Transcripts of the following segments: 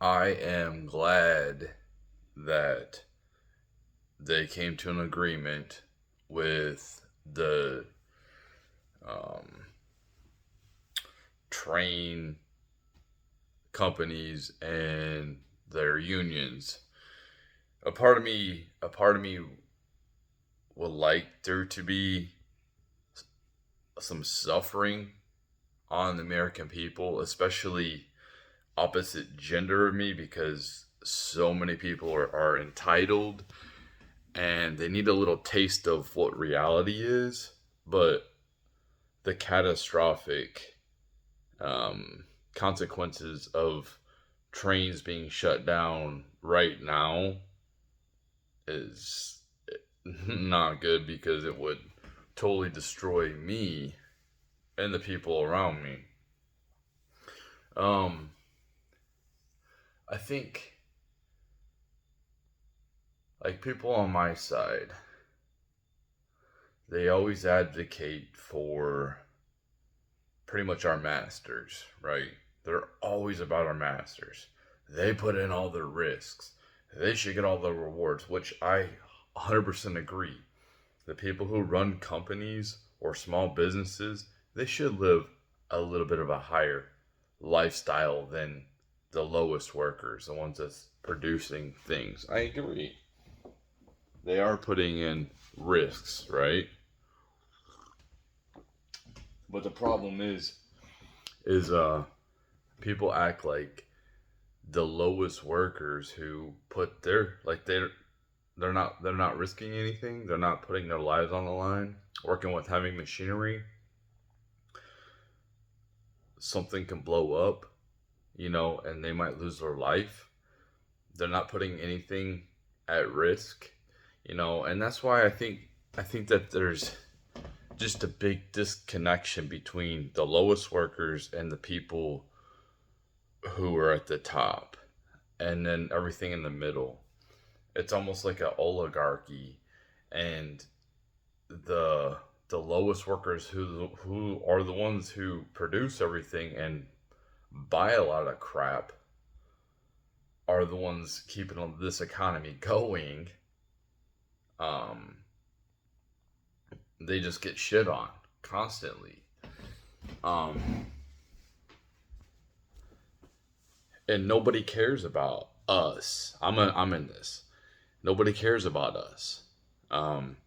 I am glad that they came to an agreement with the um, train companies and their unions. A part of me would like there to be some suffering on the American people, especially opposite gender of me, because so many people are entitled and they need a little taste of what reality is. But the catastrophic consequences of trains being shut down right now is not good because it would totally destroy me and the people around me. Um, I think like people on my side, they always advocate for pretty much our masters, right? They're always about our masters. They put in all the risks. They should get all the rewards, which I 100% agree. The people who run companies or small businesses, they should live a little bit of a higher lifestyle than the lowest workers, the ones that's producing things. I agree. They are putting in risks, right? But the problem is people act like the lowest workers who put their like they're not risking anything. They're not putting their lives on the line. Working with heavy machinery, something can blow up, and they might lose their life. They're not putting anything at risk, and that's why I think that there's just a big disconnection between the lowest workers and the people who are at the top, and then everything in the middle. It's almost like an oligarchy, and the the lowest workers who are the ones who produce everything and buy a lot of crap are the ones keeping this economy going. Um, they just get shit on constantly. Um, and nobody cares about us. I'm in this. Nobody cares about us. Um,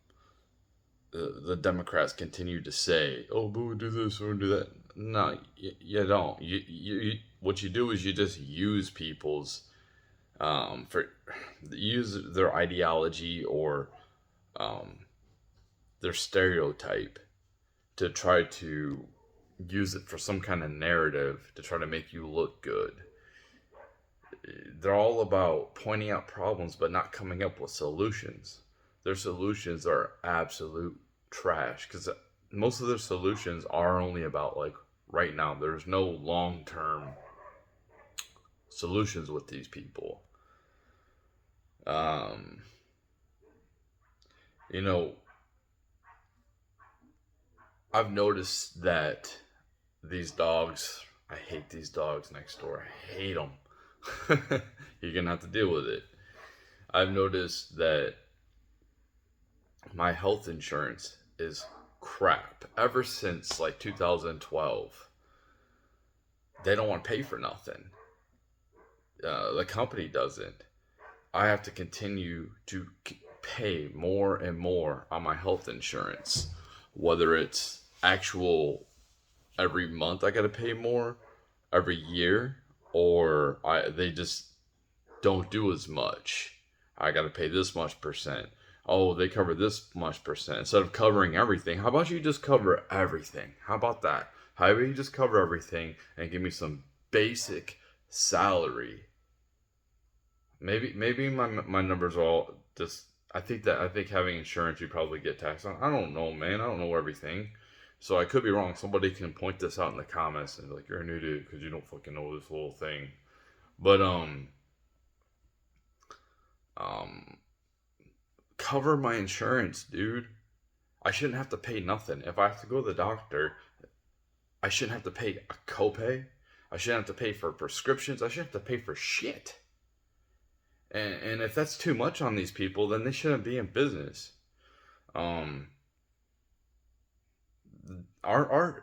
the Democrats continue to say, "Oh, but we'll do this or do that." No, you don't. What you do is you just use people's for use their ideology or um, their stereotype to try to use it for some kind of narrative to try to make you look good. They're all about pointing out problems but not coming up with solutions. Their solutions are absolute trash because most of their solutions are only about like right now. There's no long term solutions with these people. Um, you know, I've noticed that these dogs, I hate these dogs next door. I hate them. You're gonna have to deal with it. I've noticed that my health insurance is crap ever since like 2012. They don't want to pay for nothing. The company doesn't. I have to continue to pay more and more on my health insurance, whether it's actual every month I got to pay more every year, or they just don't do as much. I got to pay this much percent. Oh, they cover this much percent instead of covering everything. How about you just cover everything? How about that? How about you just cover everything and give me some basic salary? Maybe my numbers are all just. I think having insurance you probably get taxed on. I don't know, man. I don't know everything. So I could be wrong. Somebody can point this out in the comments and be like, "You're a new dude because you don't fucking know this whole thing." But um, cover my insurance, dude. I shouldn't have to pay nothing. If I have to go to the doctor, I shouldn't have to pay a copay. I shouldn't have to pay for prescriptions. I shouldn't have to pay for shit. And if that's too much on these people, then they shouldn't be in business. Um, our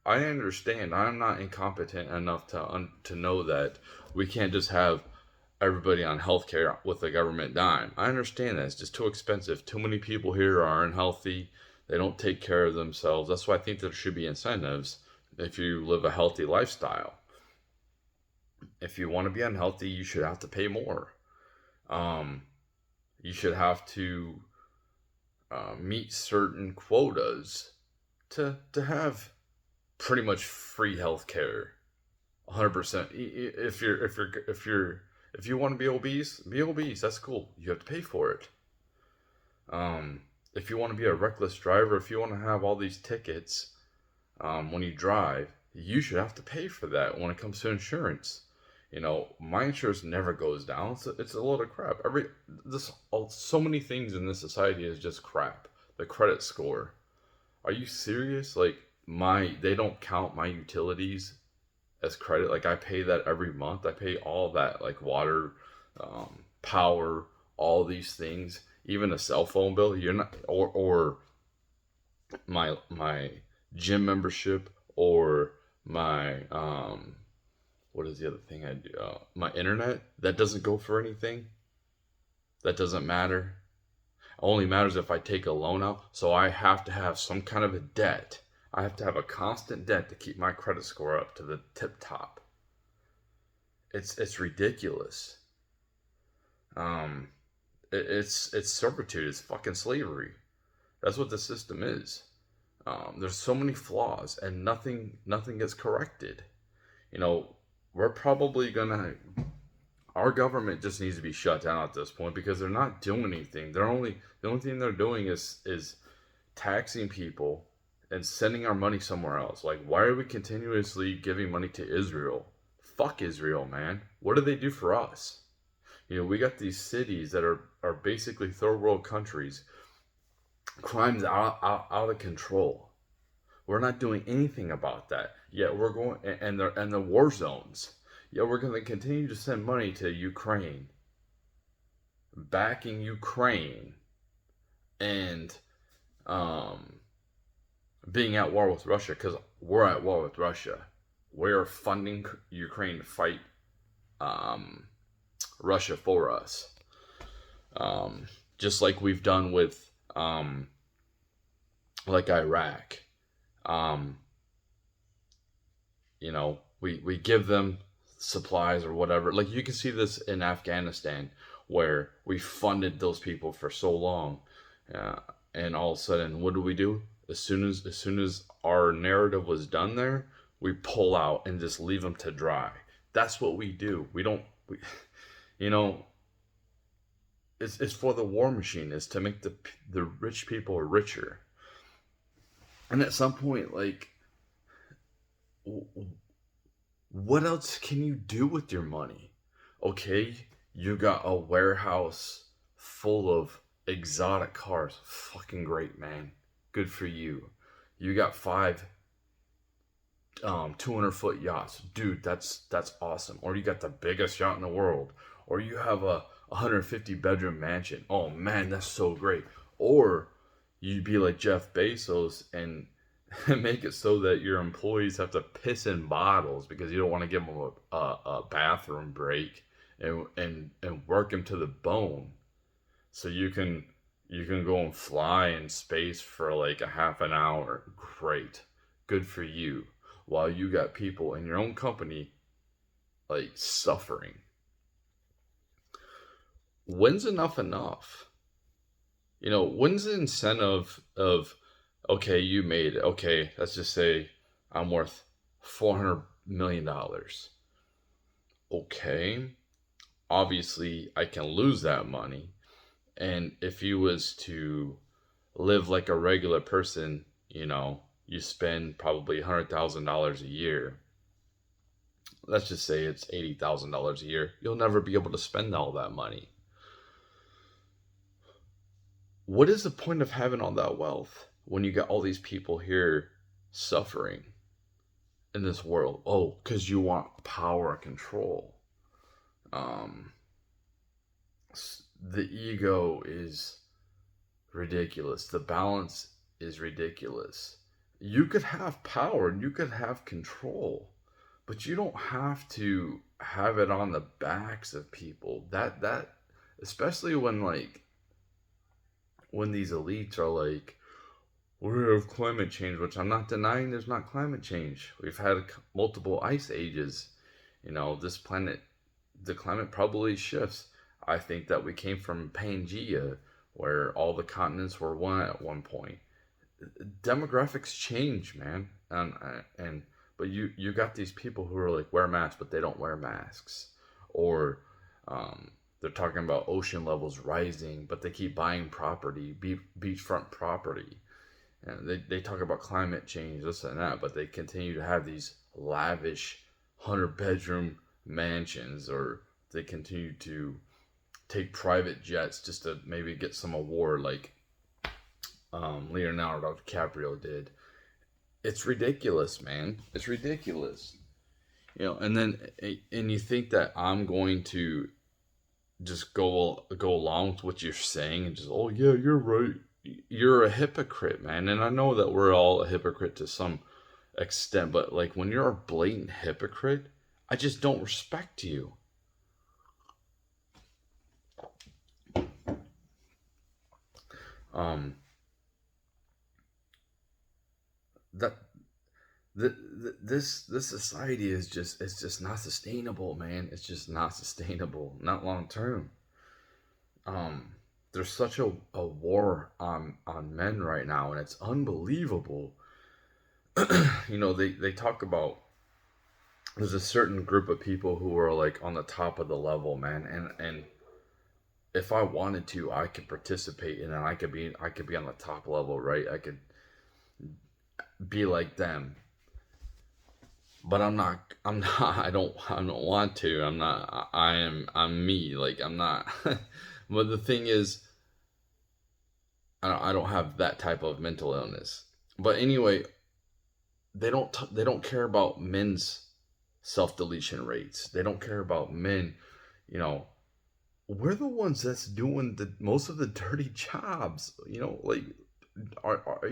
I understand. I'm not incompetent enough to know that we can't just have everybody on healthcare with the government dime. I understand that it's just too expensive. Too many people here are unhealthy. They don't take care of themselves. That's why I think there should be incentives if you live a healthy lifestyle. If you want to be unhealthy, you should have to pay more. Um, you should have to meet certain quotas to have pretty much free health care. 100%. If you want to be obese, be obese. That's cool. You have to pay for it. If you want to be a reckless driver, if you want to have all these tickets when you drive, you should have to pay for that when it comes to insurance. My insurance never goes down. It's a load of crap. So many things in this society is just crap. The credit score. Are you serious? Like they don't count my utilities as credit. Like I pay that every month. I pay all that, like water, power, all these things. Even a cell phone bill. You're not, or my gym membership, or my what is the other thing I do? My internet. That doesn't go for anything. That doesn't matter. Only matters if I take a loan out. So I have to have some kind of a debt. I have to have a constant debt to keep my credit score up to the tip top. It's ridiculous. Um, it's servitude. It's fucking slavery. That's what the system is. There's so many flaws, and nothing gets corrected. You know, we're probably gonna. Our government just needs to be shut down at this point because they're not doing anything. The only thing they're doing is taxing people and sending our money somewhere else. Like, why are we continuously giving money to Israel? Fuck Israel, man. What do they do for us? We got these cities that are basically third world countries. Crime's out of control. We're not doing anything about that. Yet we're going, and the war zones. Yet we're going to continue to send money to Ukraine, backing Ukraine, and being at war with Russia, because we're at war with Russia. We're funding Ukraine to fight Russia for us. Just like we've done with like Iraq. We give them supplies or whatever. Like you can see this in Afghanistan, where we funded those people for so long, and all of a sudden, what do? As soon as our narrative was done there, we pull out and just leave them to dry. That's what we do. We don't. You know, it's for the war machine. It's to make the rich people richer. And at some point, like, what else can you do with your money? Okay, you got a warehouse full of exotic cars. Fucking great, man. Good for you. You got 5 200-foot yachts. Dude, that's awesome. Or you got the biggest yacht in the world. Or you have a 150-bedroom mansion. Oh man, that's so great. Or you'd be like Jeff Bezos and make it so that your employees have to piss in bottles because you don't want to give them a bathroom break, and work them to the bone, so you can go and fly in space for like a half an hour. Great, good for you. While you got people in your own company like suffering. When's enough enough? When's the incentive of, okay, you made it. Okay, let's just say I'm worth $400 million. Okay, obviously I can lose that money. And if you was to live like a regular person, you spend probably $100,000 a year. Let's just say it's $80,000 a year. You'll never be able to spend all that money. What is the point of having all that wealth when you got all these people here suffering? in this world. Oh, because you want power and control. Um, the ego is ridiculous. The balance is ridiculous. You could have power and you could have control, but you don't have to have it on the backs of people. That especially when these elites are like, we have climate change, which I'm not denying there's not climate change. We've had multiple ice ages. This planet, the climate probably shifts. I think that we came from Pangea, where all the continents were one at one point. Demographics change, man, and but you got these people who are like wear masks, but they don't wear masks, or they're talking about ocean levels rising, but they keep buying property, beachfront property, and they talk about climate change, this and that, but they continue to have these lavish 100-bedroom mansions, or they continue to take private jets just to maybe get some award like Leonardo DiCaprio did. It's ridiculous, man. It's ridiculous. And you think that I'm going to just go along with what you're saying and just, oh yeah, you're right. You're a hypocrite, man. And I know that we're all a hypocrite to some extent, but like when you're a blatant hypocrite, I just don't respect you. Um, that this society is just, it's just not sustainable, man. It's just not sustainable, not long term. Um, there's such a war on men right now, and it's unbelievable. They talk about there's a certain group of people who are like on the top of the level, man, and if I wanted to, I could participate in it. I could be on the top level, right? I could be like them, but I'm not. I don't want to. I'm not. I'm me. Like I'm not. But the thing is, I don't have that type of mental illness. But anyway, they don't care about men's self deletion rates. They don't care about men. You know, we're the ones that's doing the most of the dirty jobs. Like are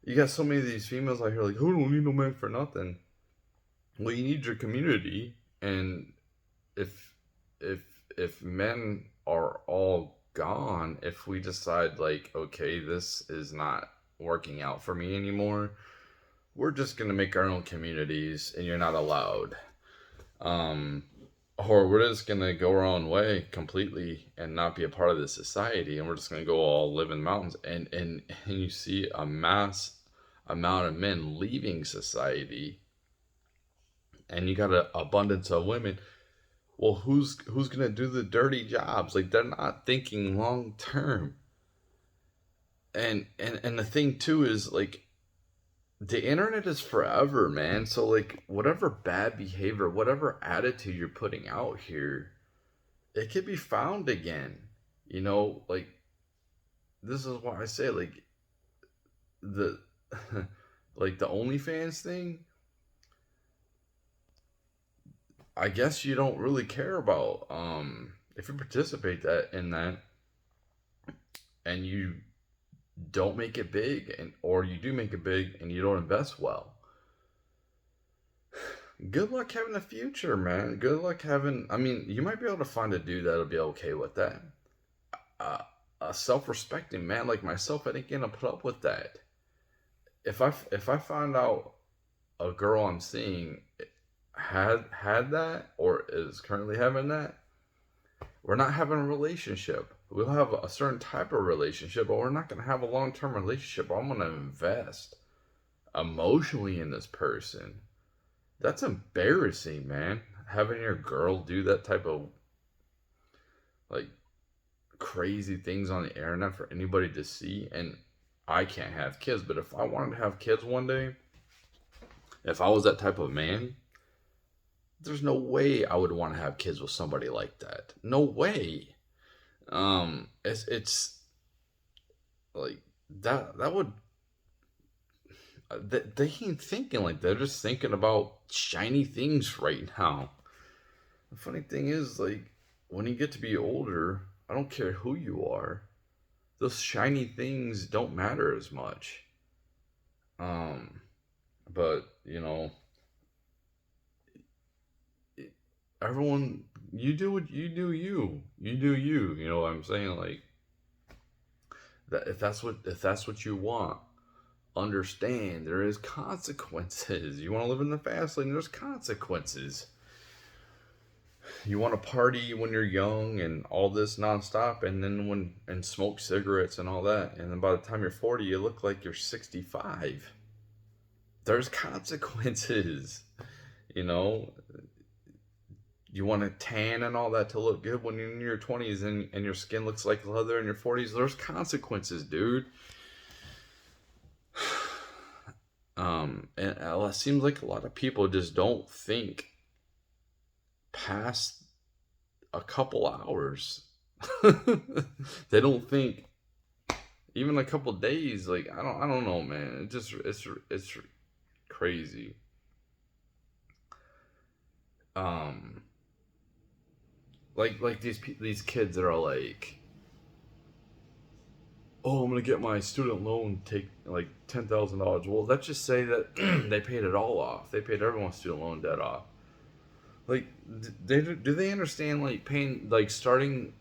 you got so many of these females out here like, who don't need no man for nothing. Well, you need your community, and if if if men are all gone, if we decide like, okay, this is not working out for me anymore, we're just gonna make our own communities, and you're not allowed. Um, or we're just gonna go our own way completely and not be a part of this society, and we're just gonna go all live in the mountains. And you see a mass amount of men leaving society, and you got an abundance of women. Well, who's gonna do the dirty jobs? Like they're not thinking long term. And the thing too is like the internet is forever, man. So like whatever bad behavior, whatever attitude you're putting out here, it could be found again. Like this is why I say like the like the OnlyFans thing. I guess you don't really care about if you participate that in that, and you don't make it big, and or you do make it big and you don't invest well. Good luck having a future, man. Good luck having. I mean, you might be able to find a dude that'll be okay with that. Uh, a self-respecting man like myself, I ain't gonna put up with that. If I find out a girl I'm seeing had that or is currently having that, we're not having a relationship. We'll have a certain type of relationship, but we're not going to have a long term relationship. I'm going to invest emotionally in this person. That's embarrassing, man. Having your girl do that type of like crazy things on the internet for anybody to see. And I can't have kids, but if I wanted to have kids one day, if I was that type of man, there's no way I would want to have kids with somebody like that. No way. It's like that would they ain't thinking like that. They're just thinking about shiny things right now. The funny thing is, like, when you get to be older, I don't care who you are, those shiny things don't matter as much. Um, but everyone, you do what you do. You do you. You know what I'm saying? Like that. If that's what you want, understand there is consequences. You want to live in the fast lane, there's consequences. You want to party when you're young and all this nonstop, and then and smoke cigarettes and all that, and then by the time you're 40, you look like you're 65. There's consequences. You know, you want to tan and all that to look good when you're in your 20s and your skin looks like leather in your 40s. There's consequences, dude. And it seems like a lot of people just don't think past a couple hours. They don't think even a couple days. Like I don't know, man. It's crazy. Um, like these kids that are like, oh, I'm gonna get my student loan, take like $10,000. Well, let's just say that they paid it all off. They paid everyone's student loan debt off. Like, do they understand, like, paying, like, starting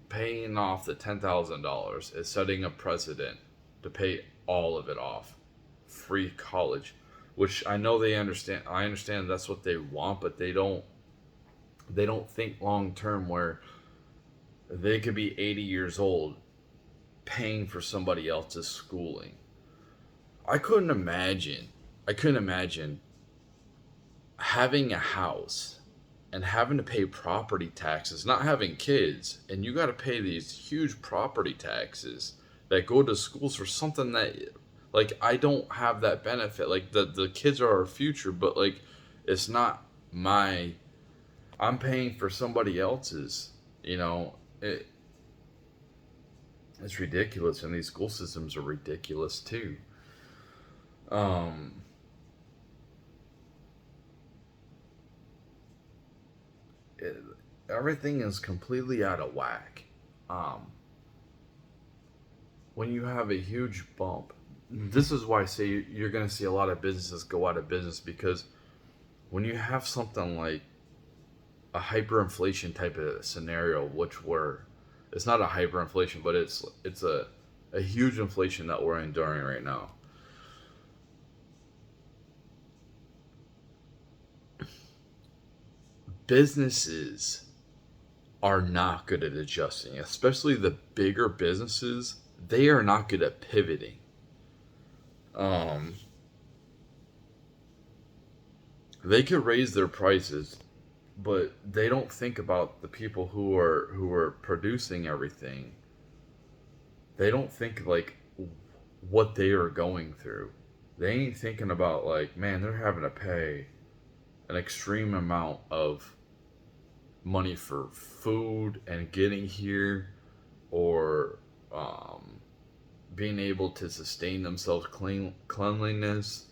paying off the $10,000 is setting a precedent to pay all of it off, free college, which I know they understand. I understand that's what they want, but they don't think long term where they could be 80 years old paying for somebody else's schooling. I couldn't imagine. I couldn't imagine having a house and having to pay property taxes, not having kids, and you got to pay these huge property taxes that go to schools for something that, like, I don't have that benefit. Like, the kids are our future, but, like, it's not my, I'm paying for somebody else's, you know, it's ridiculous, and these school systems are ridiculous too. Um, it, Everything is completely out of whack. Um, when you have a huge bump, this is why I say you're going to see a lot of businesses go out of business, because when you have something like a hyperinflation type of scenario, which we're, it's not a hyperinflation, but it's a huge inflation that we're enduring right now. Businesses are not good at adjusting, especially the bigger businesses. They are not good at pivoting. Um, they could raise their prices, but they don't think about the people who are producing everything. They don't think like what they are going through. They ain't thinking about, like, man, they're having to pay an extreme amount of money for food and getting here, or being able to sustain themselves, cleanliness.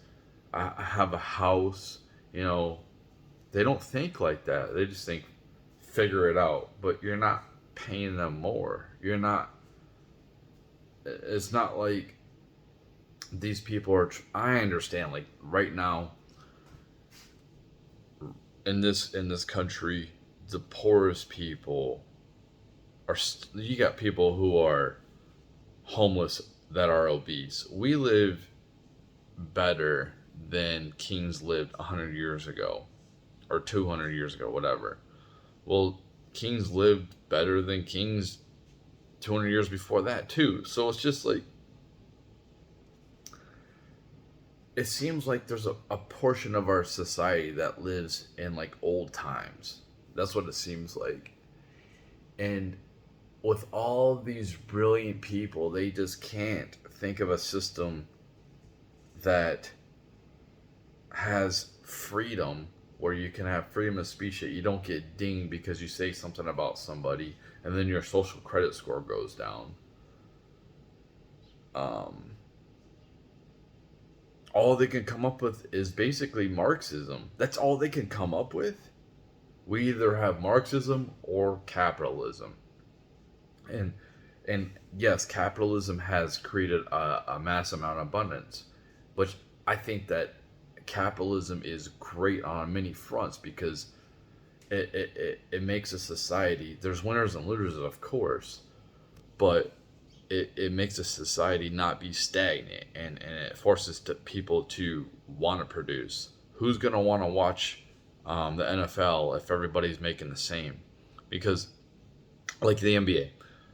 I have a house, you know. They don't think like that. They just think figure it out. But you're not paying them more. You're not. It's not like these people are. I understand. Like right now in this country, the poorest people are. You got people who are homeless that are obese. We live better than kings lived 100 years ago, or 200 years ago, whatever. Well, kings lived better than kings 200 years before that too. So it's just like, it seems like there's a portion of our society that lives in like old times. That's what it seems like. And with all these brilliant people, they just can't think of a system that has freedom, where you can have freedom of speech, that you don't get dinged because you say something about somebody and then your social credit score goes down. Um, all they can come up with is basically Marxism. That's all they can come up with. We either have Marxism or capitalism. And and yes, capitalism has created a mass amount of abundance, but I think that capitalism is great on many fronts because it makes a society. There's winners and losers, of course, but it makes a society not be stagnant, and it forces people to want to produce. Who's going to want to watch the NFL if everybody's making the same? Because, like the NBA,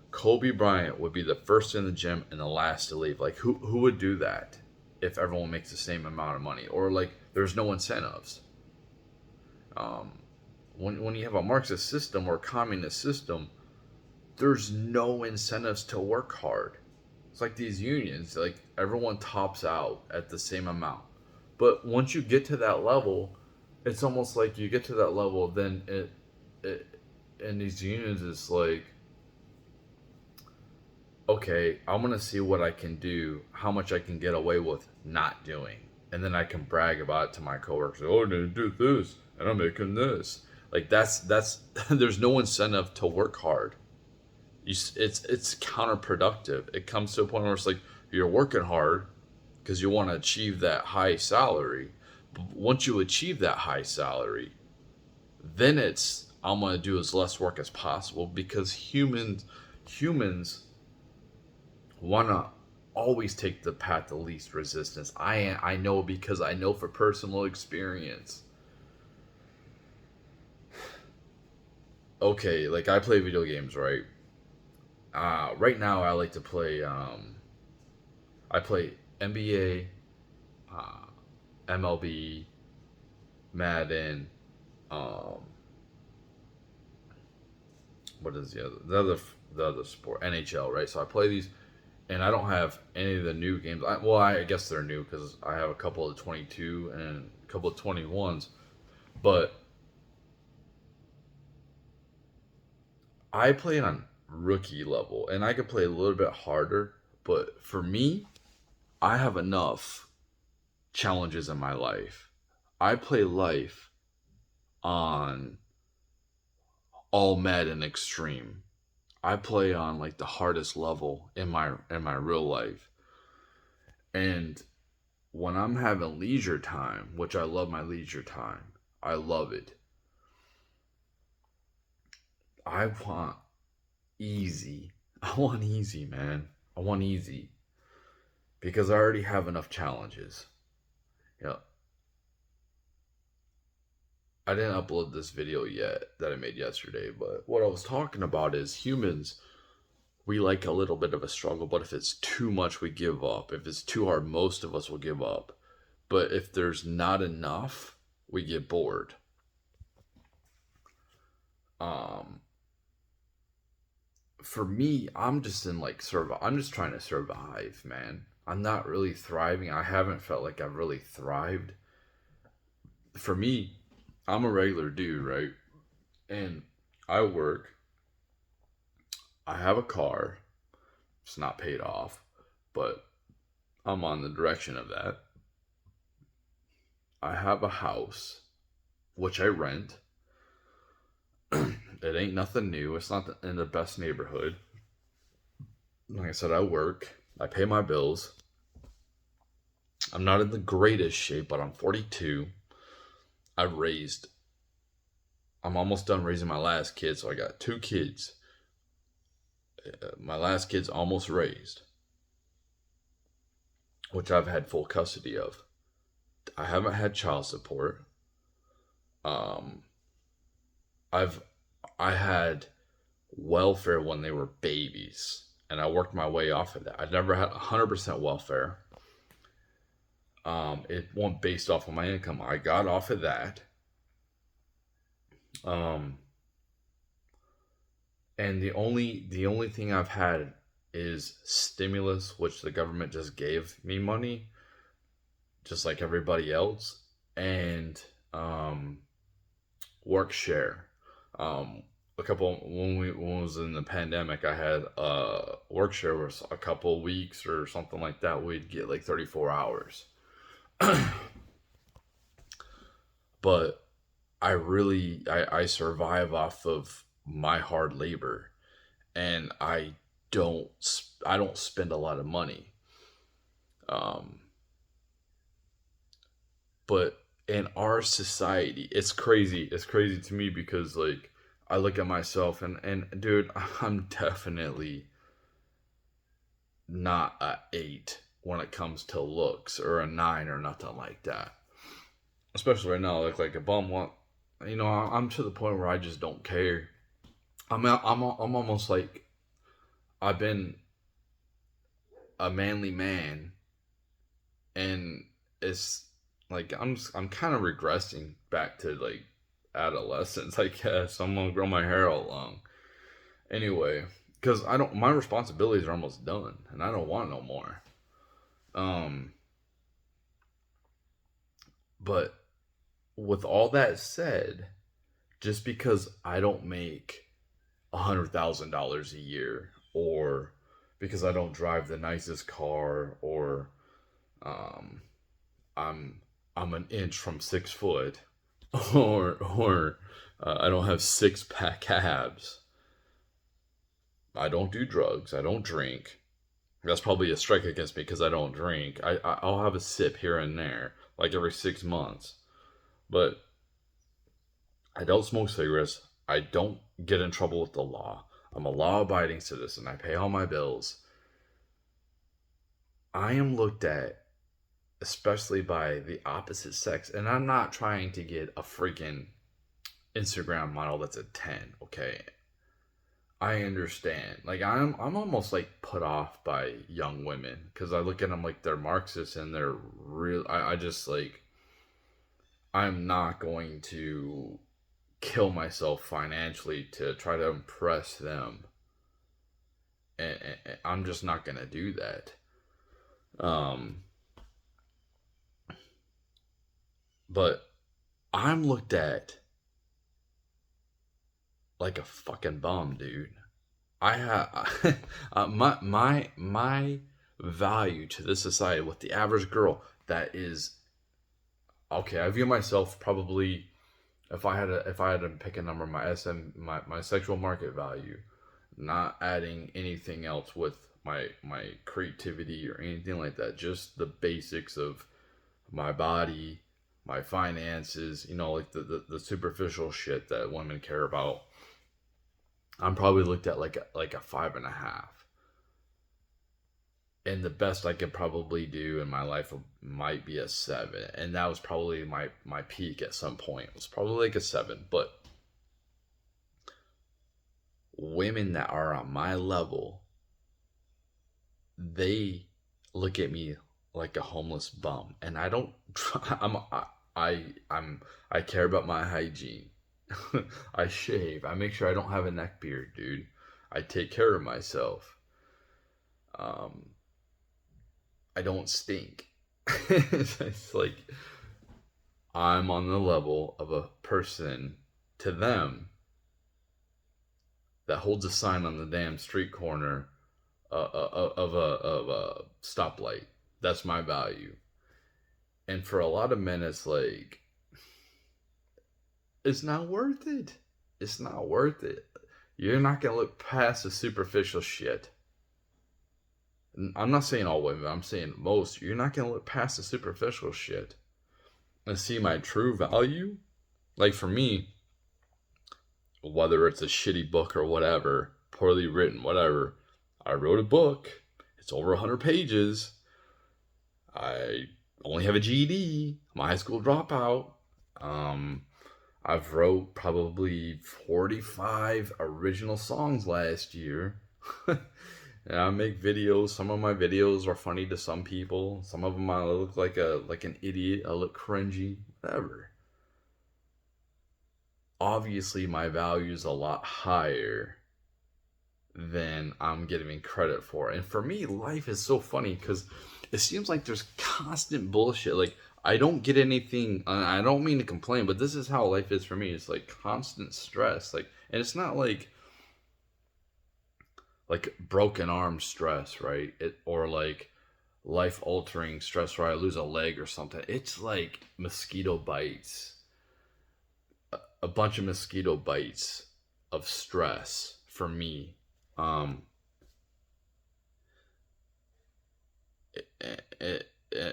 Kobe Bryant would be the first in the gym and the last to leave. Like, who would do that if everyone makes the same amount of money? Or, like, there's no incentives. Um, when you have a Marxist system or a communist system, there's no incentives to work hard. It's like these unions, like everyone tops out at the same amount. But once you get to that level, it's almost like you get to that level, then it in these unions, it's like, okay, I'm gonna see what I can do, how much I can get away with not doing, and then I can brag about it to my coworkers. Oh, I didn't do this, and I'm making this. Like that's there's no incentive to work hard. It's counterproductive. It comes to a point where it's like you're working hard because you want to achieve that high salary. But once you achieve that high salary, then it's I'm gonna do as less work as possible because humans want to always take the path of least resistance. I know because I know for personal experience. Okay, like I play video games, right? Right now I like to play. I play NBA, MLB, Madden. Um, what is the other sport? NHL, right? So I play these, and I don't have any of the new games. I guess they're new because I have a couple of 22 and a couple of 21s. But I play on rookie level, and I could play a little bit harder. But for me, I have enough challenges in my life. I play life on all Madden extreme. I play on like the hardest level in my real life. And when I'm having leisure time, which I love my leisure time, I love it. I want easy. I want easy, man. I want easy because I already have enough challenges. You know, I didn't upload this video yet that I made yesterday, but what I was talking about is humans, we like a little bit of a struggle, but if it's too much, we give up. If it's too hard, most of us will give up. But if there's not enough, we get bored. Um, for me, I'm just in like I'm just trying to survive, man. I'm not really thriving. I haven't felt like I've really thrived. For me, I'm a regular dude, right? And I work. I have a car. It's not paid off, but I'm on the direction of that. I have a house, which I rent. It ain't nothing new. It's not in the best neighborhood. Like I said, I work. I pay my bills. I'm not in the greatest shape, but I'm 42. I've raised. I'm almost done raising my last kid, so I got two kids. My last kid's almost raised, which I've had full custody of. I haven't had child support. Um, I've I had welfare when they were babies, and I worked my way off of that. I never had 100% welfare. It wasn't based off of my income. I got off of that. Um, and the only thing I've had is stimulus, which the government just gave me money, just like everybody else, and work share. Um, a couple when I was in the pandemic, I had work share was a couple weeks or something like that. We'd get like 34 hours. But I survive off of my hard labor, and I don't spend a lot of money. Um, but in our society, it's crazy. It's crazy to me because like I look at myself and dude, I'm definitely not a 8 when it comes to looks, or a 9 or nothing like that. Especially right now, like a bum want, I'm to the point where I just don't care. I'm almost like I've been a manly man, and it's like I'm kind of regressing back to like adolescence. I guess I'm gonna grow my hair all long anyway, because I don't my responsibilities are almost done, and I don't want no more. Um, but with all that said, just because I don't make $100,000 a year, or because I don't drive the nicest car, or um, I'm I'm an inch from 6 foot, or I don't have six pack abs. I don't do drugs. I don't drink. That's probably a strike against me because I don't drink. I'll have a sip here and there, like every 6 months. But I don't smoke cigarettes. I don't get in trouble with the law. I'm a law abiding citizen. I pay all my bills. I am looked at, especially by the opposite sex, and I'm not trying to get a freaking Instagram model that's a 10, okay? I understand. Like I'm almost like put off by young women because I look at them like they're Marxists, and they're real. I just like I'm not going to kill myself financially to try to impress them, and I'm just not gonna do that. Um, but I'm looked at like a fucking bum, dude. I have my value to this society with the average girl that is okay. I view myself probably, if I had to pick a number, my sexual market value, not adding anything else with my creativity or anything like that, just the basics of my body, my finances, like the superficial shit that women care about. I'm probably looked at like a 5.5, and the best I could probably do in my life might be a 7, and that was probably my peak at some point. It was probably like a 7, but women that are on my level, they look at me like a homeless bum, and I don't. I'm I care about my hygiene. I shave. I make sure I don't have a neck beard, dude. I take care of myself. Um, I don't stink. It's like I'm on the level of a person to them that holds a sign on the damn street corner of a stoplight. That's my value. And for a lot of men, it's like it's not worth it. It's not worth it. You're not gonna look past the superficial shit. I'm not saying all women. I'm saying most. You're not gonna look past the superficial shit and see my true value. Like for me, whether it's a shitty book or whatever, poorly written, whatever, I wrote a book. It's over 100 pages. I only have a GED. I'm a high school dropout. Um, I've wrote probably 45 original songs last year. And I make videos. Some of my videos are funny to some people. Some of them I look like an idiot. I look cringy. Whatever. Obviously, my value is a lot higher than I'm giving credit for. And for me, life is so funny because it seems like there's constant bullshit. Like I don't get anything. I don't mean to complain, but this is how life is for me. It's like constant stress. Like, and it's not like broken arm stress, right? It or life altering stress where I lose a leg or something. It's like mosquito bites, a bunch of mosquito bites of stress for me. Um,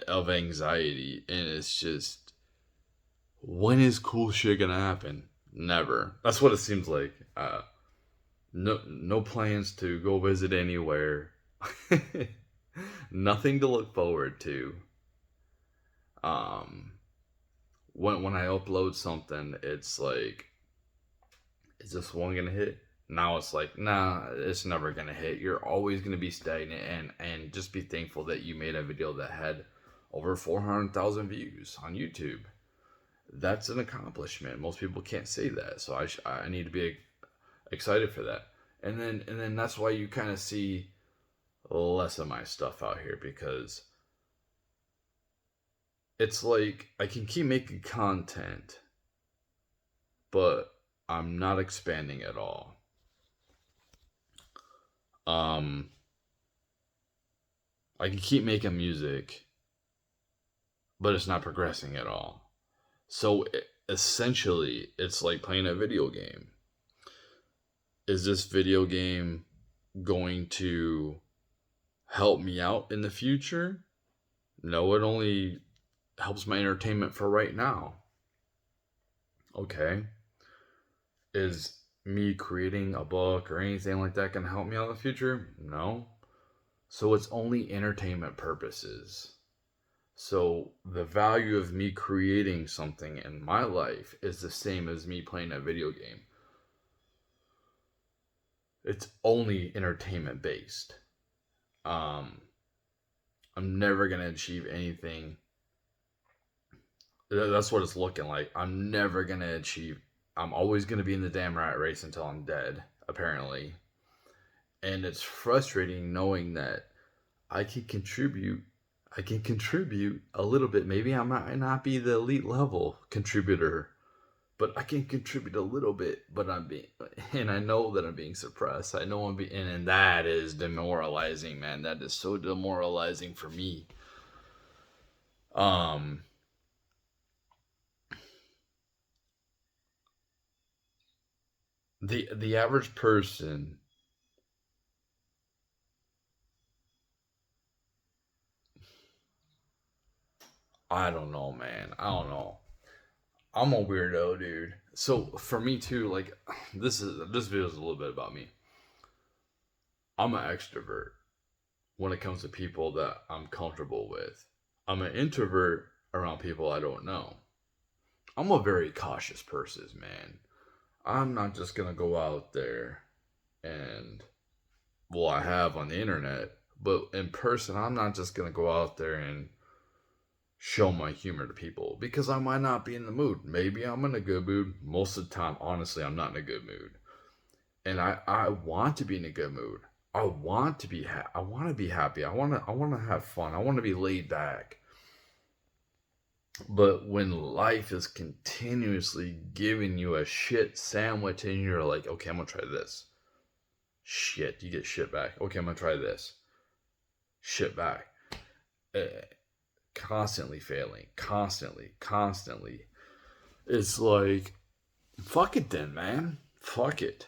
of anxiety, and it's just, when is cool shit gonna happen? Never. That's what it seems like. No plans to go visit anywhere. Nothing to look forward to. Um, when I upload something, it's like, is this one gonna hit? Now it's like, nah, it's never gonna hit. You're always gonna be stagnant, and just be thankful that you made a video that had over 400,000 views on YouTube. That's an accomplishment. Most people can't say that, so I need to be excited for that. And then that's why you kind of see less of my stuff out here, because it's like I can keep making content, but I'm not expanding at all. Um, I can keep making music, but it's not progressing at all. So essentially, it's like playing a video game. Is this video game going to help me out in the future? No, it only helps my entertainment for right now. Okay. Is me creating a book or anything like that going to help me out in the future? No. So it's only entertainment purposes. So the value of me creating something in my life is the same as me playing a video game. It's only entertainment based. I'm never gonna achieve anything. That's what it's looking like. I'm never gonna achieve. I'm always gonna be in the damn rat race until I'm dead, apparently. And it's frustrating knowing that I can contribute. I can contribute a little bit. Maybe I might not be the elite level contributor, but I can contribute a little bit. But and I know that I'm being suppressed. I know and that is demoralizing, man. That is so demoralizing for me. Um, the average person, I don't know, man. I don't know. I'm a weirdo, dude. So for me too, like, this video is a little bit about me. I'm an extrovert when it comes to people that I'm comfortable with. I'm an introvert around people I don't know. I'm a very cautious person, man. I'm not just gonna go out there and, well, I have on the internet, but in person, I'm not just gonna go out there and show my humor to people, because I might not be in the mood. Maybe I'm in a good mood. Most of the time, honestly, I'm not in a good mood. And I want to be in a good mood. I want to be I want to be happy. I want to have fun. I want to be laid back. But when life is continuously giving you a shit sandwich and you're like, okay, I'm gonna try this. Shit, you get shit back. Okay, I'm gonna try this. Shit back. Constantly failing. Constantly. It's like, fuck it then, man. Fuck it.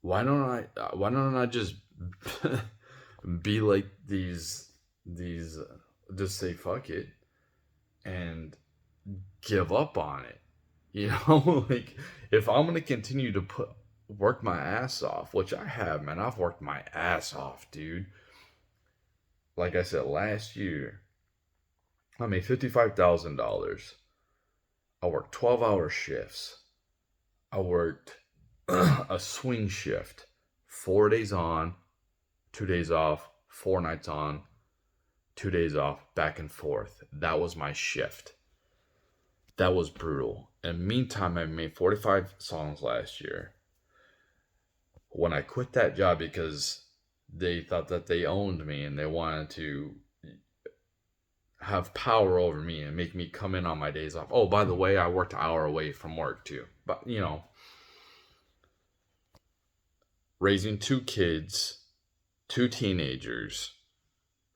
Why don't I just be like these just say fuck it and give up on it. You know, like, if I'm gonna continue to work my ass off, which I have, man, I've worked my ass off, dude. Like I said, last year I made $55,000. I worked 12-hour shifts. I worked a swing shift, 4 days on, 2 days off, 4 nights on, 2 days off, back and forth. That was my shift. That was brutal. And meantime, I made 45 songs last year. When I quit that job because they thought that they owned me and they wanted to have power over me and make me come in on my days off. Oh, by the way, I worked an hour away from work too. But, raising two kids, two teenagers,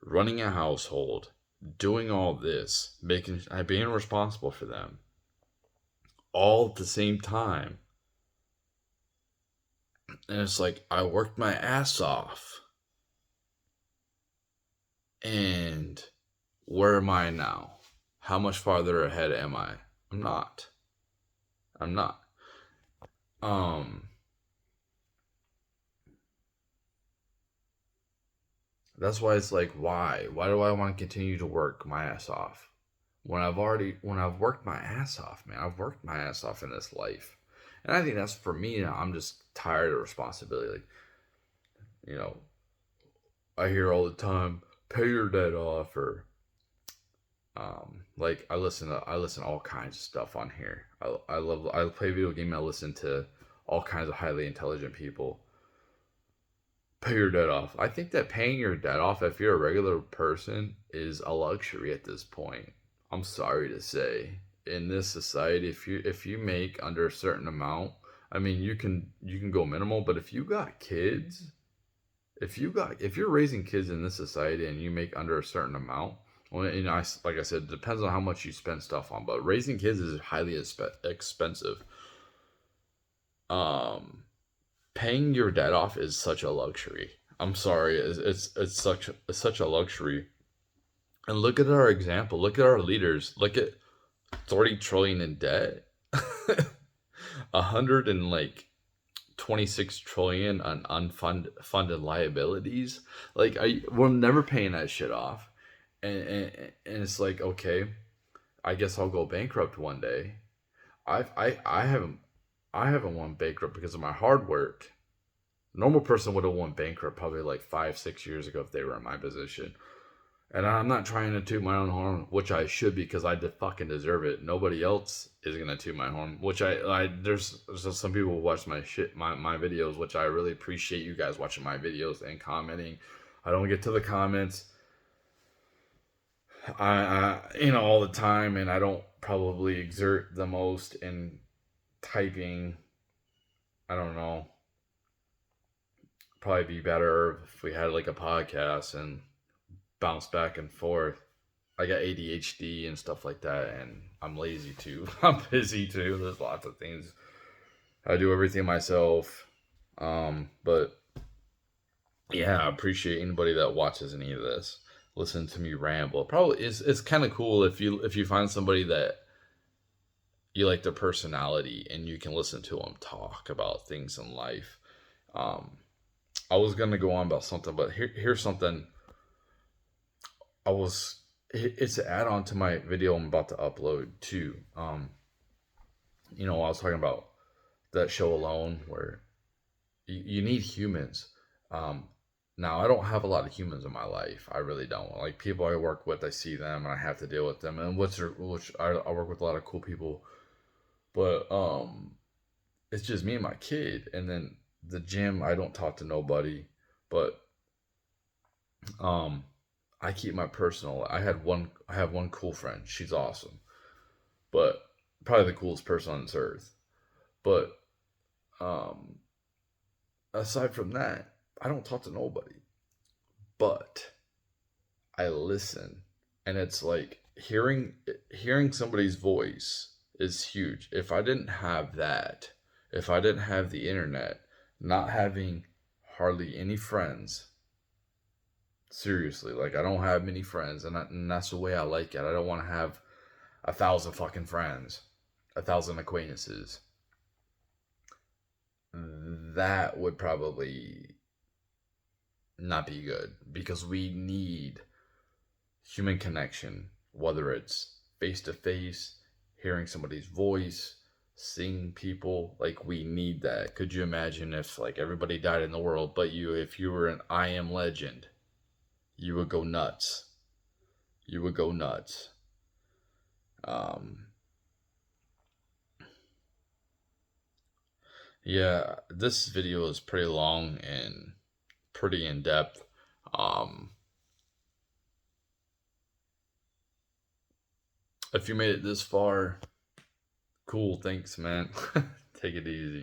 running a household, doing all this, being responsible for them, all at the same time. And it's like I worked my ass off. And where am I now? How much farther ahead am I? I'm not. I'm not. Um that's why it's like, why? Why do I want to continue to work my ass off? When I've worked my ass off, man. I've worked my ass off in this life. And I think that's for me now. I'm just tired of responsibility. Like, you know, I hear all the time, pay your debt off, or like I listen to all kinds of stuff on here. I play video game. I listen to all kinds of highly intelligent people. Pay your debt off. I think that paying your debt off, if you're a regular person, is a luxury at this point. I'm sorry to say, in this society, if you make under a certain amount, I mean, you can go minimal, but if you got kids, if you're raising kids in this society and you make under a certain amount, well, you know, like I said, it depends on how much you spend stuff on, but raising kids is highly expensive. Um, Paying your debt off is such a luxury. I'm sorry, it's such a luxury. And look at our example. Look at our leaders. Look at 30 trillion in debt, 100 and like 26 trillion on unfunded liabilities. Like, we're never paying that shit off. And it's like, okay, I guess I'll go bankrupt one day. I haven't won bankrupt because of my hard work. Normal person would have won bankrupt probably like 5, 6 years ago if they were in my position. And I'm not trying to toot my own horn, which I should because I fucking deserve it. Nobody else is gonna toot my horn, which there's some people who watch my videos, which I really appreciate you guys watching my videos and commenting. I don't get to the comments, all the time, and I don't probably exert the most in typing. I don't know. Probably be better if we had like a podcast and bounce back and forth. I got ADHD and stuff like that, and I'm lazy too. I'm busy too. There's lots of things. I do everything myself. But yeah, I appreciate anybody that watches any of this. Listen to me ramble. Probably it's kind of cool if you find somebody that you like their personality and you can listen to them talk about things in life. Um, I was gonna go on about something, but here's something. It's an add on to my video I'm about to upload too. I was talking about that show Alone, where you need humans. Um, Now I don't have a lot of humans in my life. I really don't. Like, people I work with, I see them and I have to deal with them. And I work with a lot of cool people, but it's just me and my kid. And then the gym, I don't talk to nobody, but um, I keep my personal. I have one cool friend. She's awesome, but probably the coolest person on this earth. But um, aside from that, I don't talk to nobody. But I listen, and it's like hearing somebody's voice is huge. If I didn't have that, if I didn't have the internet, not having hardly any friends, seriously, like, I don't have many friends, and that's the way I like it. I don't want to have 1,000 fucking friends, 1,000 acquaintances. That would probably not be good, because we need human connection, whether it's face to face, hearing somebody's voice, seeing people. Like, we need that. Could you imagine if like everybody died in the world, but if you were an I Am Legend, you would go nuts. You would go nuts. Um, yeah, this video is pretty long and pretty in depth. Um, if you made it this far, cool. Thanks, man. Take it easy.